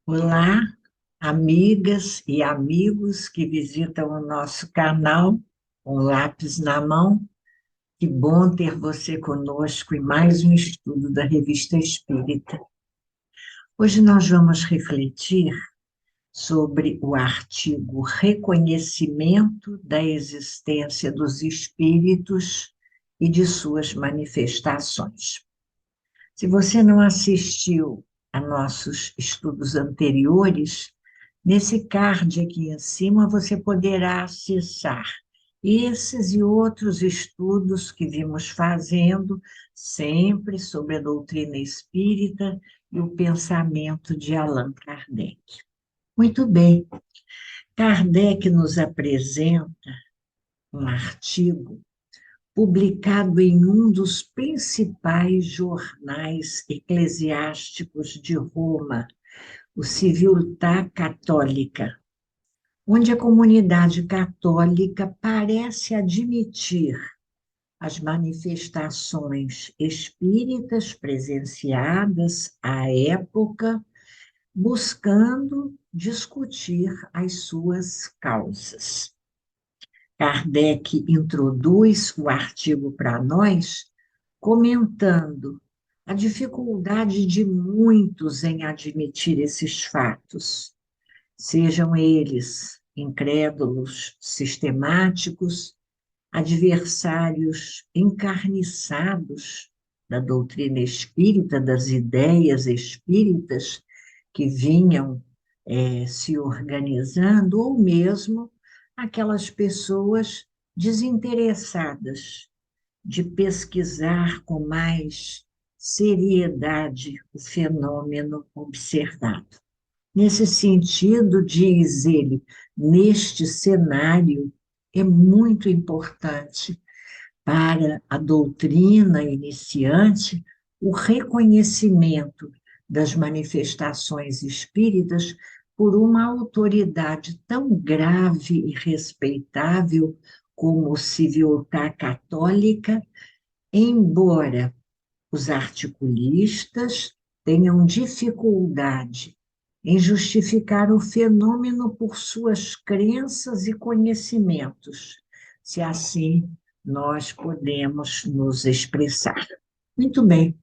Olá, amigas e amigos que visitam o nosso canal, com lápis na mão. Que bom ter você conosco em mais um estudo da Revista Espírita. Hoje nós vamos refletir sobre o artigo Reconhecimento da existência dos espíritos e de suas manifestações. Se você não assistiu a nossos estudos anteriores, nesse card aqui em cima você poderá acessar esses e outros estudos que vimos fazendo, sempre sobre a doutrina espírita e o pensamento de Allan Kardec. Muito bem, Kardec nos apresenta um artigo publicado em um dos principais jornais eclesiásticos de Roma, o Civiltà Católica, onde a comunidade católica parece admitir as manifestações espíritas presenciadas à época, buscando discutir as suas causas. Kardec introduz o artigo para nós, comentando a dificuldade de muitos em admitir esses fatos, sejam eles incrédulos sistemáticos, adversários encarniçados da doutrina espírita, das ideias espíritas que vinham se organizando, ou mesmo aquelas pessoas desinteressadas de pesquisar com mais seriedade o fenômeno observado. Nesse sentido, diz ele, neste cenário, é muito importante para a doutrina iniciante o reconhecimento das manifestações espíritas por uma autoridade tão grave e respeitável como o Civiltà Católica, embora os articulistas tenham dificuldade em justificar o fenômeno por suas crenças e conhecimentos, se assim nós podemos nos expressar. Muito bem.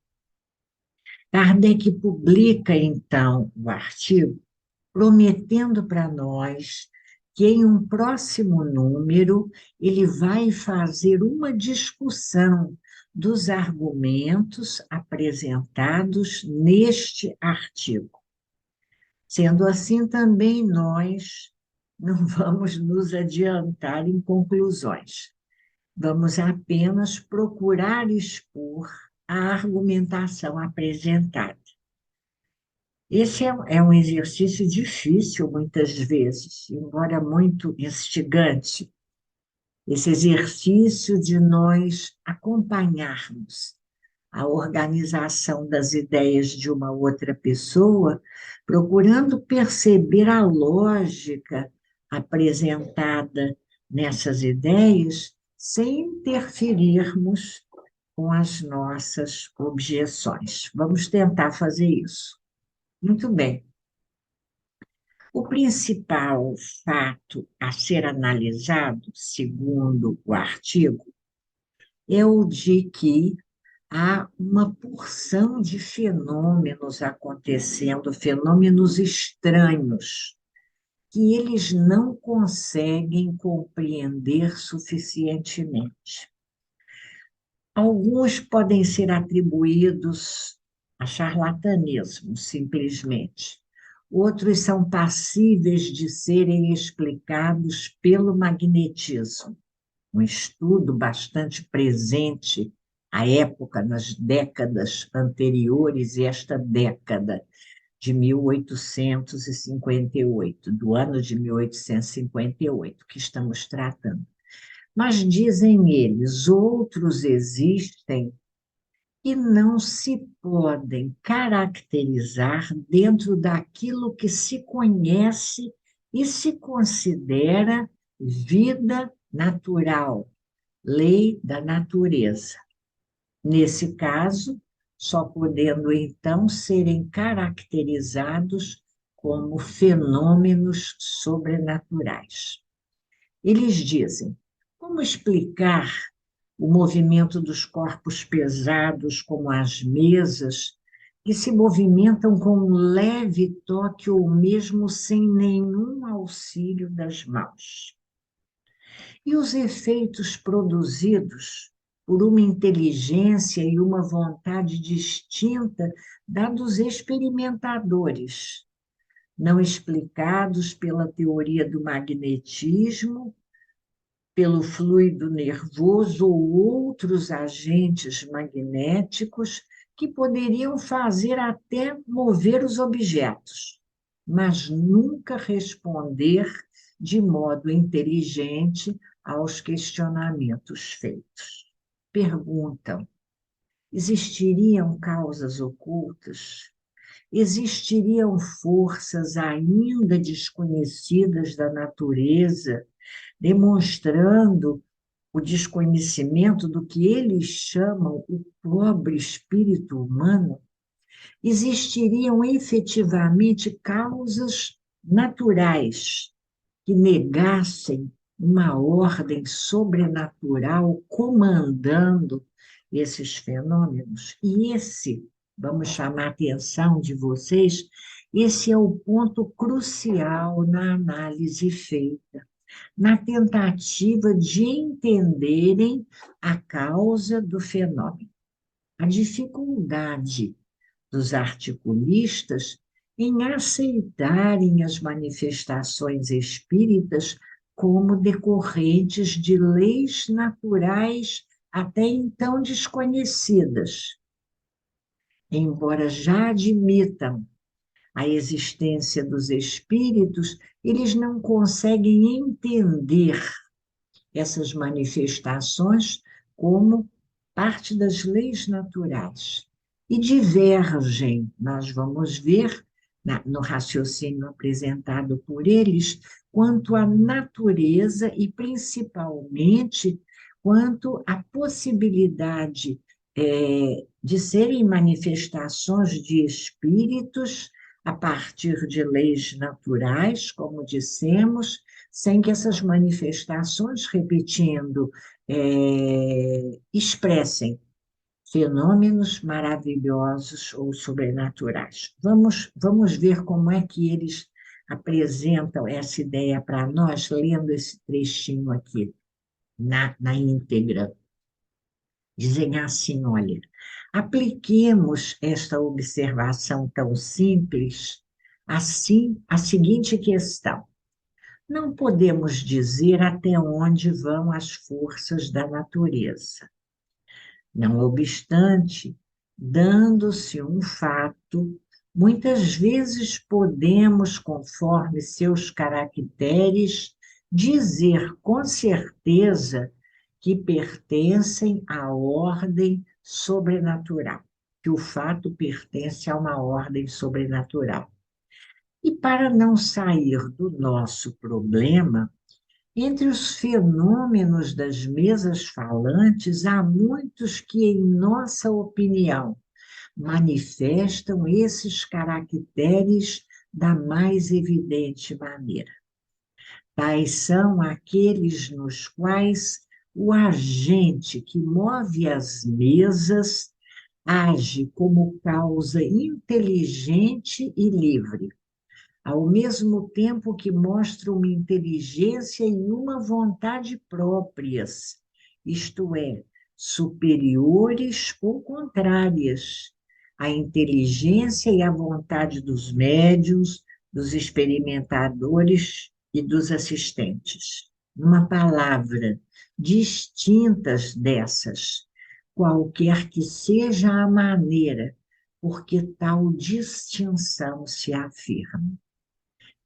Kardec publica, então, o artigo, prometendo para nós que em um próximo número ele vai fazer uma discussão dos argumentos apresentados neste artigo. Sendo assim, também nós não vamos nos adiantar em conclusões. Vamos apenas procurar expor a argumentação apresentada. Esse é um exercício difícil, muitas vezes, embora muito instigante. Esse exercício de nós acompanharmos a organização das ideias de uma outra pessoa, procurando perceber a lógica apresentada nessas ideias, sem interferirmos com as nossas objeções. Vamos tentar fazer isso. Muito bem. O principal fato a ser analisado, segundo o artigo, é o de que há uma porção de fenômenos acontecendo, fenômenos estranhos, que eles não conseguem compreender suficientemente. Alguns podem ser atribuídos a charlatanismo, simplesmente. Outros são passíveis de serem explicados pelo magnetismo, um estudo bastante presente à época, nas décadas anteriores, e esta década de 1858, do ano de 1858, que estamos tratando. Mas, dizem eles, outros existem e não se podem caracterizar dentro daquilo que se conhece e se considera vida natural, lei da natureza. Nesse caso, só podendo então serem caracterizados como fenômenos sobrenaturais. Eles dizem: como explicar o movimento dos corpos pesados, como as mesas, que se movimentam com um leve toque ou mesmo sem nenhum auxílio das mãos? E os efeitos produzidos por uma inteligência e uma vontade distinta da dos experimentadores, não explicados pela teoria do magnetismo, pelo fluido nervoso ou outros agentes magnéticos que poderiam fazer até mover os objetos, mas nunca responder de modo inteligente aos questionamentos feitos. Perguntam: existiriam causas ocultas? Existiriam forças ainda desconhecidas da natureza, demonstrando o desconhecimento do que eles chamam o pobre espírito humano? Existiriam efetivamente causas naturais que negassem uma ordem sobrenatural comandando esses fenômenos? E esse, vamos chamar a atenção de vocês, esse é o ponto crucial na análise feita, na tentativa de entenderem a causa do fenômeno. A dificuldade dos articulistas em aceitarem as manifestações espíritas como decorrentes de leis naturais até então desconhecidas. Embora já admitam a existência dos espíritos, eles não conseguem entender essas manifestações como parte das leis naturais. E divergem, nós vamos ver no raciocínio apresentado por eles, quanto à natureza e, principalmente, quanto à possibilidade de serem manifestações de espíritos a partir de leis naturais, como dissemos, sem que essas manifestações, repetindo, expressem fenômenos maravilhosos ou sobrenaturais. Vamos ver como é que eles apresentam essa ideia para nós, lendo esse trechinho aqui, na íntegra. Dizem assim: olha, apliquemos esta observação tão simples, assim, a seguinte questão: não podemos dizer até onde vão as forças da natureza. Não obstante, dando-se um fato, muitas vezes podemos, conforme seus caracteres, dizer com certeza que pertencem à ordem sobrenatural, que o fato pertence a uma ordem sobrenatural. E para não sair do nosso problema, entre os fenômenos das mesas falantes, há muitos que, em nossa opinião, manifestam esses caracteres da mais evidente maneira. Tais são aqueles nos quais o agente que move as mesas age como causa inteligente e livre, ao mesmo tempo que mostra uma inteligência e uma vontade próprias, isto é, superiores ou contrárias à inteligência e à vontade dos médiuns, dos experimentadores e dos assistentes. Uma palavra, distintas dessas, qualquer que seja a maneira por que tal distinção se afirma.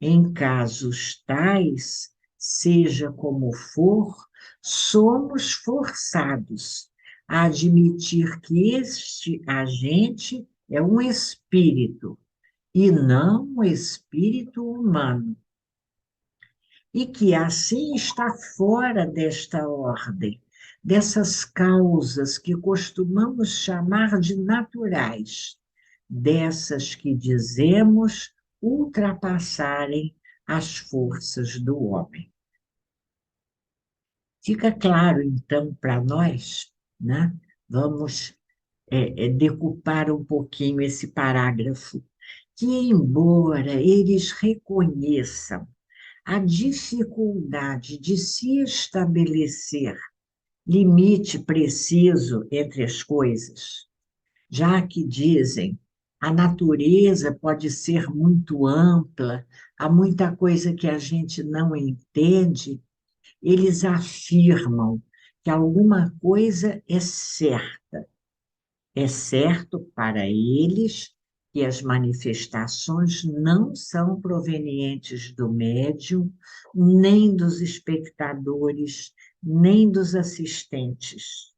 Em casos tais, seja como for, somos forçados a admitir que este agente é um espírito e não um espírito humano, e que assim está fora desta ordem, dessas causas que costumamos chamar de naturais, dessas que dizemos ultrapassarem as forças do homem. Fica claro, então, para nós, né? Vamos decupar um pouquinho esse parágrafo, que, embora eles reconheçam a dificuldade de se estabelecer limite preciso entre as coisas, já que dizem a natureza pode ser muito ampla, há muita coisa que a gente não entende, eles afirmam que alguma coisa é certa. É certo para eles que as manifestações não são provenientes do médium, nem dos espectadores, nem dos assistentes,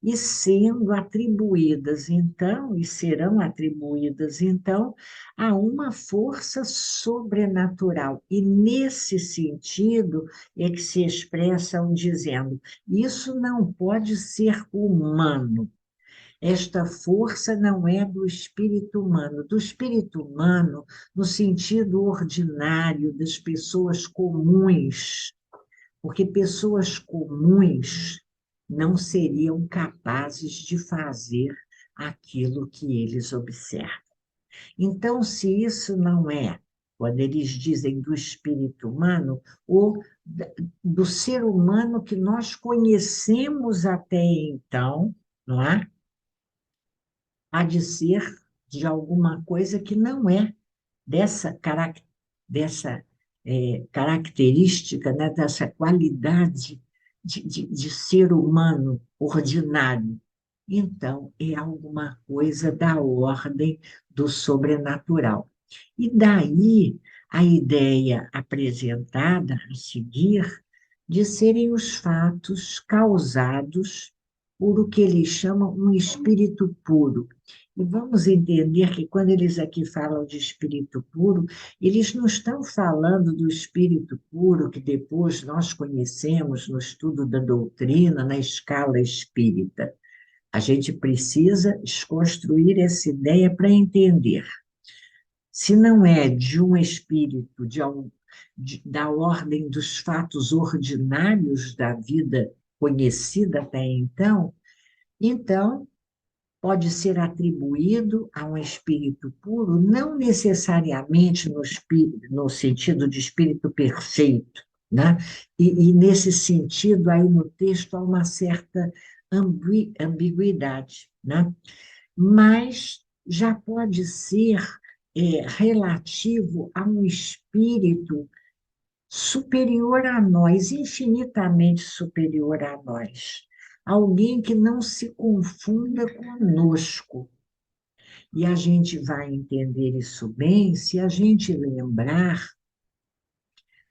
e sendo atribuídas, então, e serão atribuídas, então, a uma força sobrenatural. E nesse sentido é que se expressam dizendo: isso não pode ser humano. Esta força não é do espírito humano, no sentido ordinário das pessoas comuns, porque pessoas comuns não seriam capazes de fazer aquilo que eles observam. Então, se isso não é, quando eles dizem do espírito humano, ou do ser humano que nós conhecemos até então, não é? Há de ser de alguma coisa que não é dessa característica, né, dessa qualidade de ser humano ordinário. Então, é alguma coisa da ordem do sobrenatural. E daí a ideia apresentada a seguir de serem os fatos causados por o que eles chamam um espírito puro. E vamos entender que quando eles aqui falam de espírito puro, eles não estão falando do espírito puro que depois nós conhecemos no estudo da doutrina, na escala espírita. A gente precisa desconstruir essa ideia para entender. Se não é de um espírito da ordem dos fatos ordinários da vida conhecida até então pode ser atribuído a um espírito puro, não necessariamente no sentido de espírito perfeito, né? E nesse sentido, aí no texto há uma certa ambiguidade, né? Mas já pode ser relativo a um espírito superior a nós, infinitamente superior a nós. Alguém que não se confunda conosco. E a gente vai entender isso bem se a gente lembrar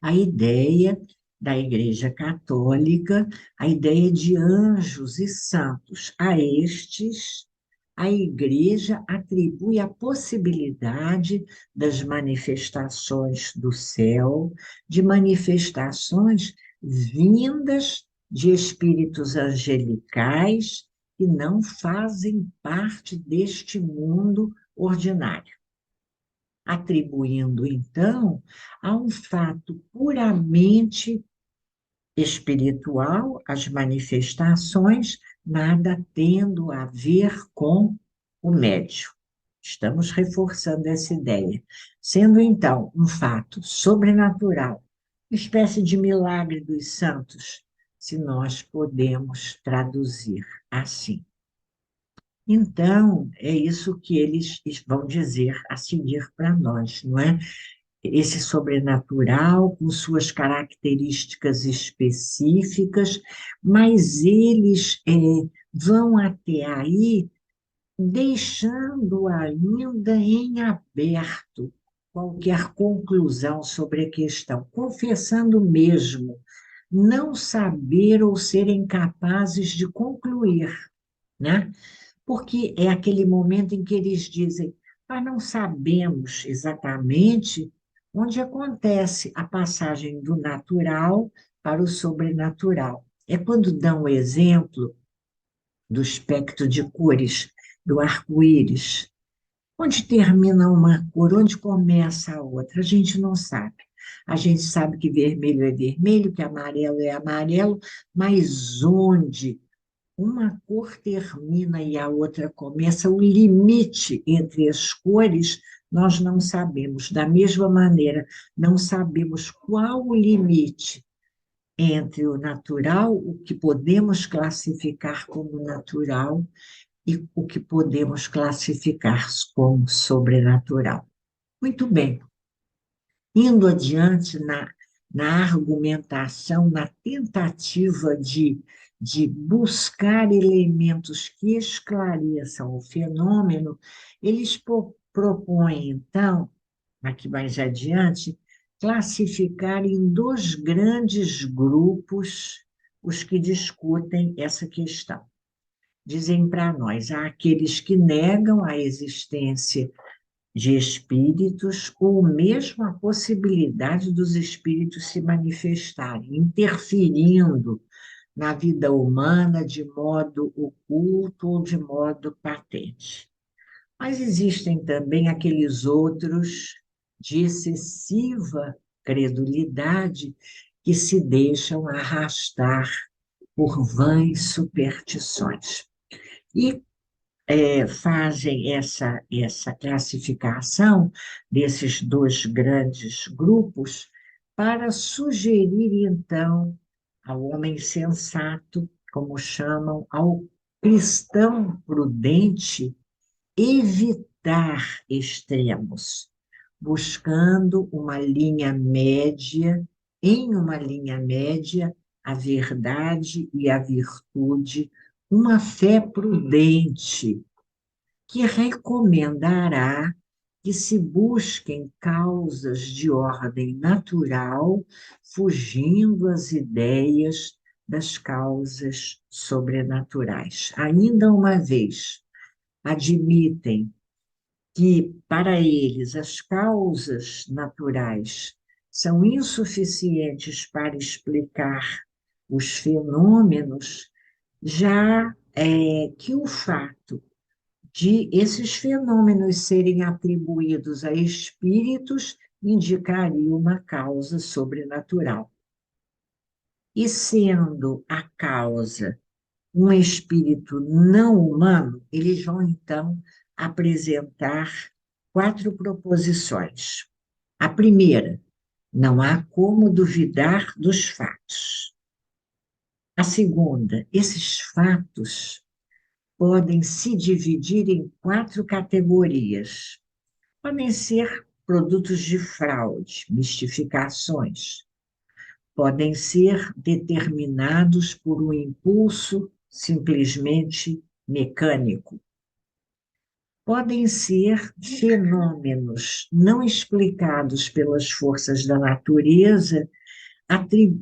a ideia da Igreja Católica, a ideia de anjos e santos. A estes, a Igreja atribui a possibilidade das manifestações do céu, de manifestações vindas de espíritos angelicais que não fazem parte deste mundo ordinário, atribuindo, então, a um fato puramente espiritual as manifestações, nada tendo a ver com o médium. Estamos reforçando essa ideia, sendo então um fato sobrenatural, uma espécie de milagre dos santos, se nós podemos traduzir assim. Então, é isso que eles vão dizer a seguir para nós, não é? Esse sobrenatural, com suas características específicas, mas eles vão até aí deixando ainda em aberto qualquer conclusão sobre a questão, confessando mesmo não saber ou serem capazes de concluir, né? Porque é aquele momento em que eles dizem: nós não sabemos exatamente onde acontece a passagem do natural para o sobrenatural. É quando dão o exemplo do espectro de cores do arco-íris. Onde termina uma cor, onde começa a outra, a gente não sabe. A gente sabe que vermelho é vermelho, que amarelo é amarelo, mas onde uma cor termina e a outra começa, o limite entre as cores, nós não sabemos. Da mesma maneira, não sabemos qual o limite entre o natural, o que podemos classificar como natural, e o que podemos classificar como sobrenatural. Muito bem. Indo adiante na argumentação, na tentativa de buscar elementos que esclareçam o fenômeno, eles propõem, então, aqui mais adiante, classificar em dois grandes grupos os que discutem essa questão. Dizem para nós, há aqueles que negam a existência de espíritos, ou mesmo a possibilidade dos espíritos se manifestarem, interferindo na vida humana de modo oculto ou de modo patente. Mas existem também aqueles outros de excessiva credulidade que se deixam arrastar por vãs superstições. E fazem essa classificação desses dois grandes grupos para sugerir, então, ao homem sensato, como chamam, ao cristão prudente, evitar extremos, buscando uma linha média, em uma linha média, a verdade e a virtude, uma fé prudente, que recomendará que se busquem causas de ordem natural, fugindo às ideias das causas sobrenaturais. Ainda uma vez, admitem que, para eles, as causas naturais são insuficientes para explicar os fenômenos, já que o fato de esses fenômenos serem atribuídos a espíritos indicaria uma causa sobrenatural. E sendo a causa um espírito não humano, eles vão então apresentar 4 proposições. A primeira, não há como duvidar dos fatos. A segunda, esses fatos podem se dividir em 4 categorias. Podem ser produtos de fraude, mistificações, podem ser determinados por um impulso simplesmente mecânico. Podem ser fenômenos não explicados pelas forças da natureza,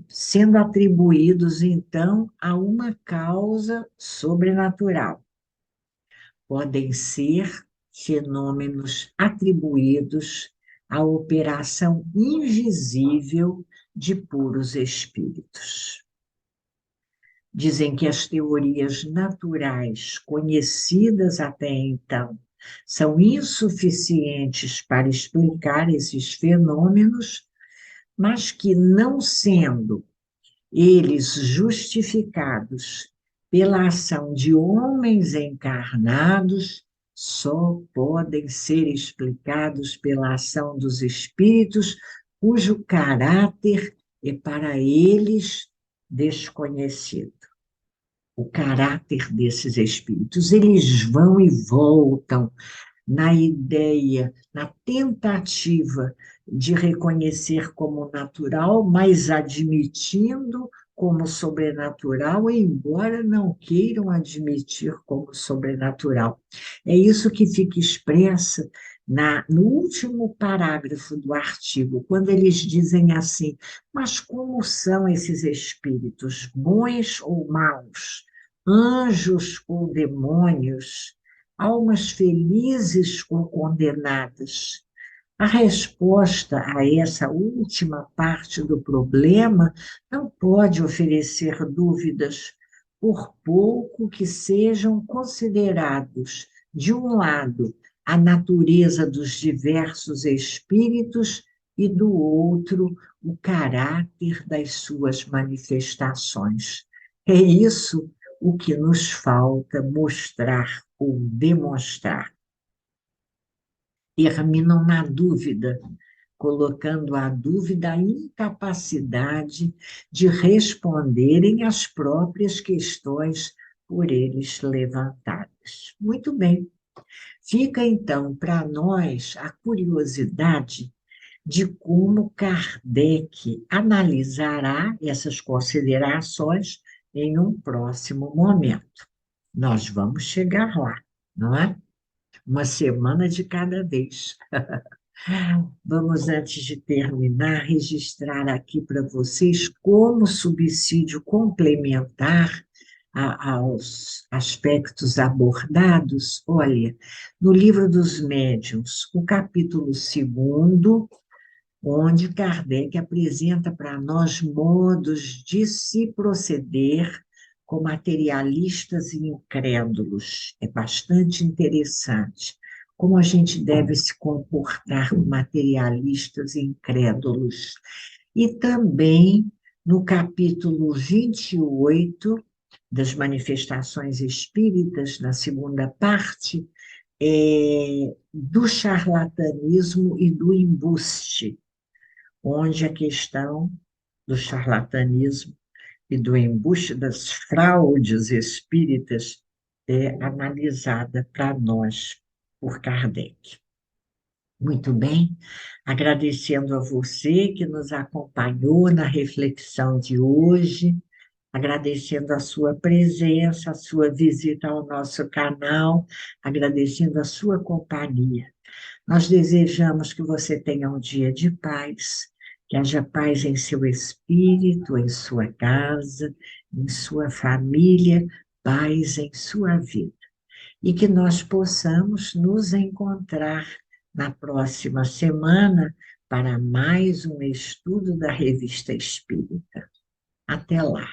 sendo atribuídos, então, a uma causa sobrenatural. Podem ser fenômenos atribuídos à operação invisível de puros espíritos. Dizem que as teorias naturais conhecidas até então são insuficientes para explicar esses fenômenos, mas que, não sendo eles justificados pela ação de homens encarnados, só podem ser explicados pela ação dos espíritos, cujo caráter é para eles desconhecido. O caráter desses espíritos, eles vão e voltam na ideia, na tentativa de reconhecer como natural, mas admitindo como sobrenatural, embora não queiram admitir como sobrenatural. É isso que fica expresso no último parágrafo do artigo, quando eles dizem assim: mas como são esses espíritos, bons ou maus, anjos ou demônios? Almas felizes ou condenadas? A resposta a essa última parte do problema não pode oferecer dúvidas, por pouco que sejam considerados, de um lado, a natureza dos diversos espíritos e do outro, o caráter das suas manifestações. É isso o que nos falta mostrar ou demonstrar. Terminam na dúvida, colocando à dúvida a incapacidade de responderem às próprias questões por eles levantadas. Muito bem. Fica então para nós a curiosidade de como Kardec analisará essas considerações em um próximo momento. Nós vamos chegar lá, não é? Uma semana de cada vez. Vamos, antes de terminar, registrar aqui para vocês como subsídio complementar aos aspectos abordados. Olha, no Livro dos Médiuns, o capítulo 2º, onde Kardec apresenta para nós modos de se proceder com materialistas e incrédulos. É bastante interessante como a gente deve se comportar com materialistas e incrédulos. E também no capítulo 28 das Manifestações Espíritas, na segunda parte, do charlatanismo e do embuste, onde a questão do charlatanismo e do embuste das fraudes espíritas é analisada para nós por Kardec. Muito bem, agradecendo a você que nos acompanhou na reflexão de hoje, agradecendo a sua presença, a sua visita ao nosso canal, agradecendo a sua companhia. Nós desejamos que você tenha um dia de paz, que haja paz em seu espírito, em sua casa, em sua família, paz em sua vida. E que nós possamos nos encontrar na próxima semana para mais um estudo da Revista Espírita. Até lá.